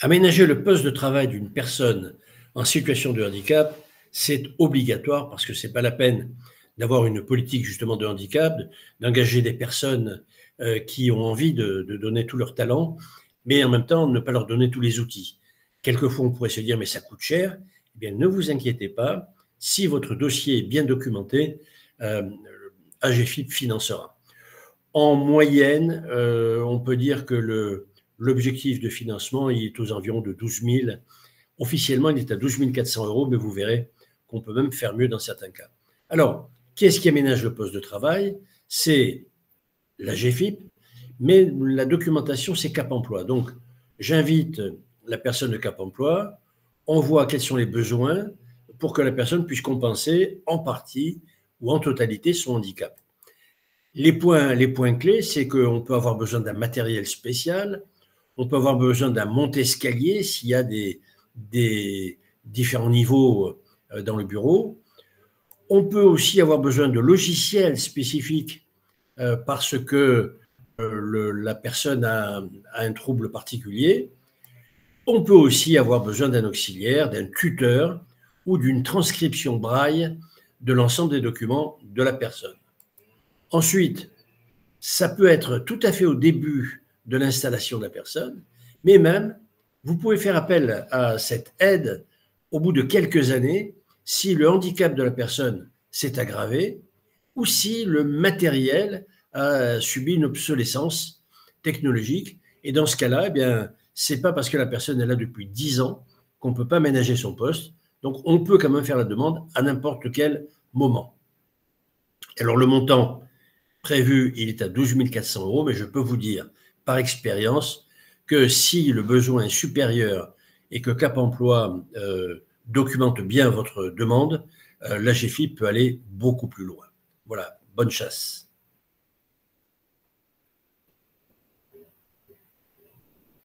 Aménager le poste de travail d'une personne en situation de handicap, c'est obligatoire parce que ce n'est pas la peine d'avoir une politique justement de handicap, d'engager des personnes qui ont envie de donner tout leur talent, mais en même temps ne pas leur donner tous les outils. Quelquefois, on pourrait se dire, mais ça coûte cher. Eh bien, ne vous inquiétez pas, si votre dossier est bien documenté, AGFIP financera. En moyenne, on peut dire que l'objectif de financement il est aux environs de 12 000. Officiellement, il est à 12 400 €, mais vous verrez qu'on peut même faire mieux dans certains cas. Alors, qui est-ce qui aménage le poste de travail? C'est la GFIP, mais la documentation, c'est Cap Emploi. Donc, j'invite la personne de Cap Emploi, on voit quels sont les besoins pour que la personne puisse compenser en partie ou en totalité son handicap. Les points clés, c'est qu'on peut avoir besoin d'un matériel spécial, on peut avoir besoin d'un monte-escalier s'il y a des différents niveaux dans le bureau. On peut aussi avoir besoin de logiciels spécifiques parce que la personne a un trouble particulier. On peut aussi avoir besoin d'un auxiliaire, d'un tuteur ou d'une transcription braille de l'ensemble des documents de la personne. Ensuite, ça peut être tout à fait au début de l'installation de la personne, mais même, vous pouvez faire appel à cette aide au bout de quelques années si le handicap de la personne s'est aggravé ou si le matériel a subi une obsolescence technologique. Et dans ce cas-là, eh bien, ce n'est pas parce que la personne est là depuis 10 ans qu'on ne peut pas ménager son poste. Donc, on peut quand même faire la demande à n'importe quel moment. Alors, le montant prévu, il est à 12 400 €, mais je peux vous dire par expérience que si le besoin est supérieur et que Cap Emploi documente bien votre demande, l'AGFIP peut aller beaucoup plus loin. Voilà, bonne chasse.